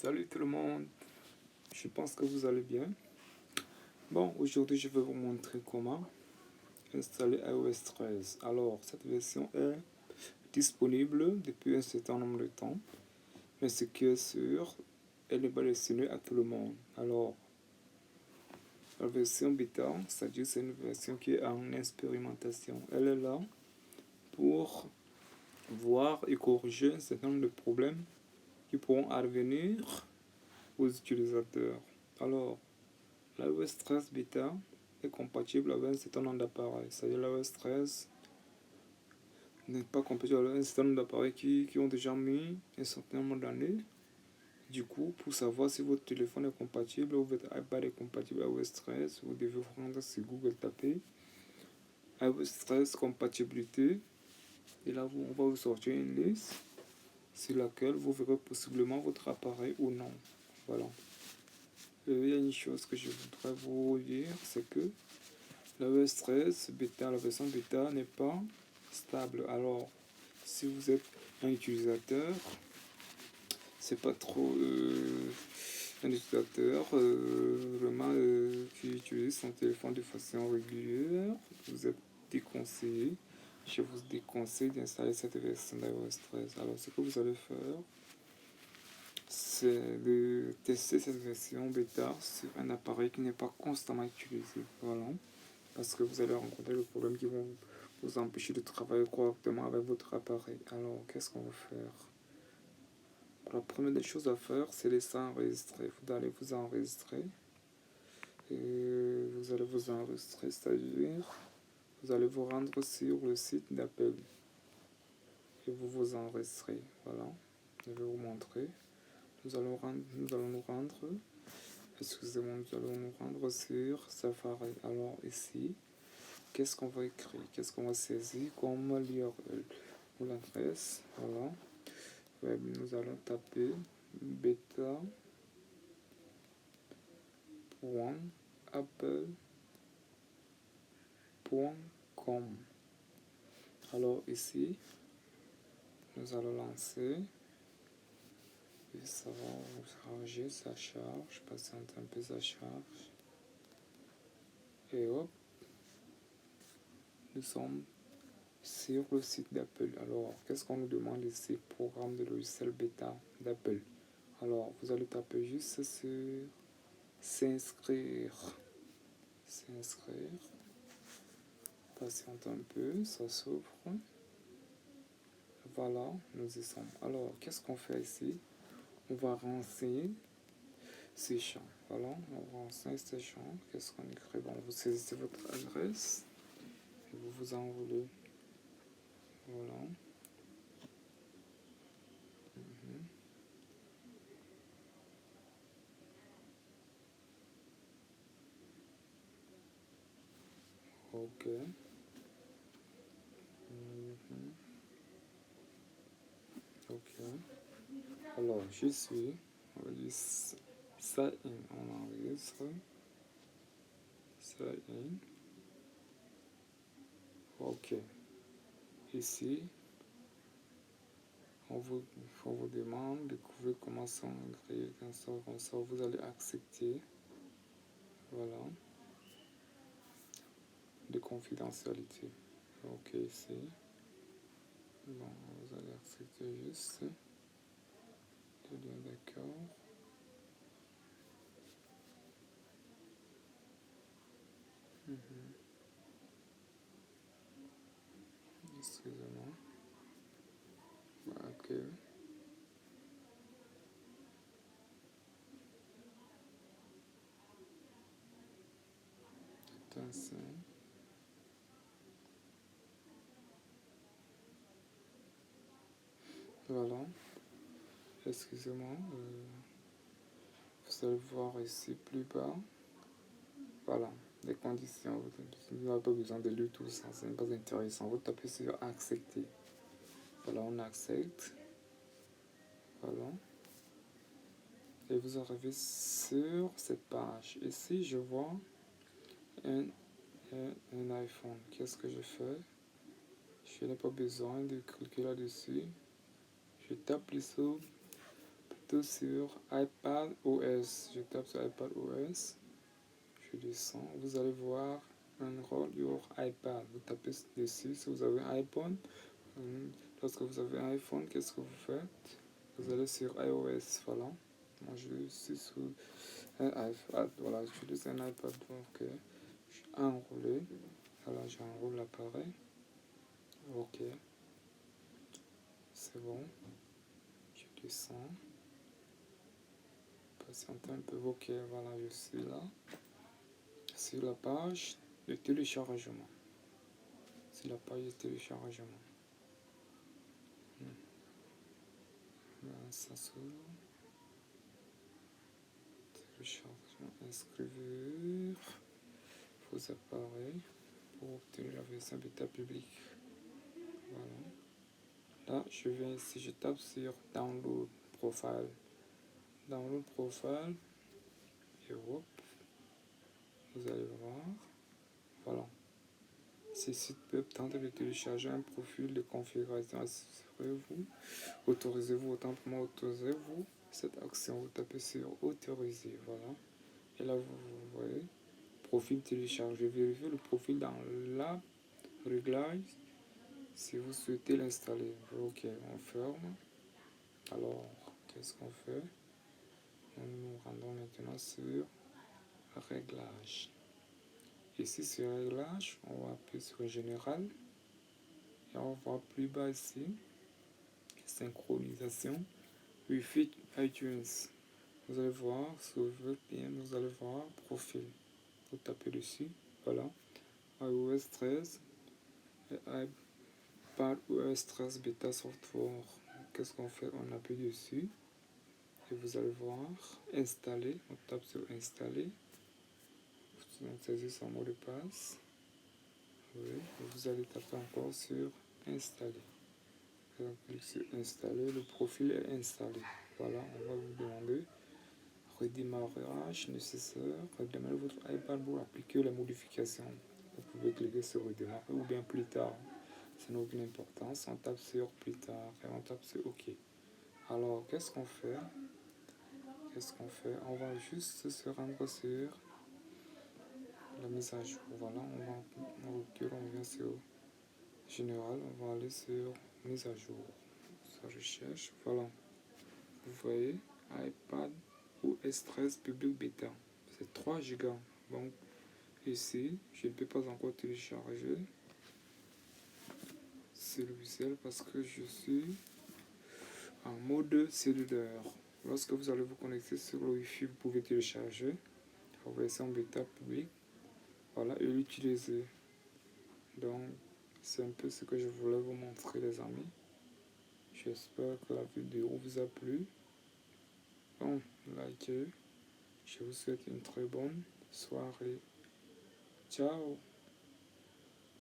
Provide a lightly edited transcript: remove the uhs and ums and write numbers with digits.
Salut tout le monde, je pense que vous allez bien. Bon, aujourd'hui je vais vous montrer comment installer iOS 13. Alors, cette version est disponible depuis un certain nombre de temps, mais ce qui est sûr, elle n'est pas destinée à tout le monde. Alors, la version bêta, c'est-à-dire c'est une version qui est en expérimentation. Elle est là pour voir et corriger un certain nombre de problèmes qui pourront advenir aux utilisateurs. Alors, l'iOS 13 bêta est compatible avec un certain nombre d'appareils. C'est-à-dire l'iOS 13 n'est pas compatible avec un certain nombre d'appareils qui ont déjà mis un certain nombre d'années. Du coup, pour savoir si votre téléphone est compatible ou votre iPad est compatible avec iOS 13, vous devez vous rendre sur Google, taper iOS 13 compatibilité. Et là, on va vous sortir une liste sur laquelle vous verrez possiblement votre appareil ou non. Voilà. Il y a une chose que je voudrais vous dire, c'est que l'iOS 13 bêta, la version bêta n'est pas stable. Alors, si vous êtes un utilisateur, c'est pas trop un utilisateur vraiment qui utilise son téléphone de façon régulière, vous êtes déconseillé. Je vous déconseille d'installer cette version d'iOS 13. Alors, ce que vous allez faire, c'est de tester cette version bêta sur un appareil qui n'est pas constamment utilisé. Voilà. Parce que vous allez rencontrer le problème qui vont vous empêcher de travailler correctement avec votre appareil. Alors, qu'est-ce qu'on va faire? La première des choses à faire, c'est de s'enregistrer. Vous allez vous enregistrer. Et vous allez vous enregistrer, c'est-à-dire, vous allez vous rendre sur le site d'Apple. Et vous vous enregistrez. Voilà. Je vais vous montrer. Nous allons nous rendre, excusez-moi, nous allons nous rendre sur Safari. Alors, ici, qu'est-ce qu'on va écrire? Qu'est-ce qu'on va saisir comme l'URL ou l'adresse? Voilà. Web, nous allons taper beta.apple.com. Alors ici, nous allons lancer. Et ça va charger, ça charge. Patiente un peu, ça charge. Et hop, nous sommes sur le site d'Apple. Alors, qu'est-ce qu'on nous demande ici? Programme de logiciel bêta d'Apple. Alors, vous allez taper juste sur s'inscrire. S'inscrire. Patiente un peu, ça s'ouvre. Voilà, nous y sommes. Alors, qu'est-ce qu'on fait ici? On va renseigner ces champs. Voilà, on va renseigner ces champs. Qu'est-ce qu'on écrit? Bon, vous saisissez votre adresse et vous vous enroulez. Voilà. Ok. Ok. Alors, je suis. On va dire sign in. On enregistre. Sign in. Ok. Ici, on vous demande de découvrir comment sont créés comme ça. Vous allez accepter. Voilà. De confidentialité. Ok, ici. Bon, vous allez accepter juste. De bien d'accord. Excusez-moi. Ok. Attention. Voilà. Excusez-moi. Vous allez voir ici plus bas. Voilà. Les conditions. Vous n'avez pas besoin de lire tout ça. Ce n'est pas intéressant. Vous tapez sur accepter. Voilà, on accepte. Voilà. Et vous arrivez sur cette page. Ici, je vois un iPhone. Qu'est-ce que je fais? Je n'ai pas besoin de cliquer là-dessus. Je tape sur plutôt sur iPad OS. Je tape sur iPad OS. Je descends. Vous allez voir Enroll your iPad. Vous tapez dessus si vous avez un iPhone. Lorsque vous avez un iPhone, qu'est-ce que vous faites? Vous allez sur iOS. Voilà. Moi, je suis sous un iPad. Voilà, j'utilise un iPad. Donc, je suis enroulé. Voilà, j'enroule l'appareil. Ok. C'est bon. Je descends. Patientez un peu. Ok, voilà, je suis là. Sur la page de téléchargement. C'est la page de téléchargement. Là, ça s'ouvre. Téléchargement, inscrire vos appareils pour obtenir la version bêta publique. Voilà. Là, je viens ici, je tape sur Download Profile. Download Profile. Et hop, vous allez voir. Voilà. Ces sites peuvent tenter de télécharger un profil de configuration. Assurez-vous, autorisez-vous, autant pour moi, autorisez-vous cette action. Vous tapez sur autoriser, voilà. Et là, vous voyez, profil téléchargé. Vérifiez le profil dans l'app réglage si vous souhaitez l'installer. Ok, on ferme. Alors, qu'est-ce qu'on fait? Nous nous rendons maintenant sur réglage. Ici, sur réglage, on va appuyer sur général. Et on va voir plus bas ici, synchronisation, Wi-Fi iTunes. Vous allez voir, si vous voulez bien, vous allez voir profil. Vous tapez dessus, voilà. iOS 13 et iPad OS 13 Beta Software. Qu'est-ce qu'on fait? On appuie dessus et vous allez voir installer. On tape sur installer. On saisit son mot de passe. Oui, et vous allez taper encore sur installer. Donc, clique sur installer, le profil est installé. Voilà, on va vous demander redémarrage nécessaire. Redémarrez votre iPad pour appliquer les modifications. Vous pouvez cliquer sur redémarrer ou bien plus tard. Ça n'a aucune importance. On tape sur plus tard et on tape sur OK. Alors, qu'est-ce qu'on fait? On va juste se rendre sur la mise à jour. Voilà, on recule, on vient sur général, on va aller sur mise à jour. Ça recherche, voilà. Vous voyez, iPad OS 13 public bêta. C'est 3 Go. Donc, ici, je ne peux pas encore télécharger ce logiciel parce que je suis en mode cellulaire. Lorsque vous allez vous connecter sur le Wi-Fi, vous pouvez télécharger la version bêta publique. Voilà, et l'utiliser. Donc, c'est un peu ce que je voulais vous montrer, les amis. J'espère que la vidéo vous a plu. Donc, likez. Je vous souhaite une très bonne soirée. Ciao.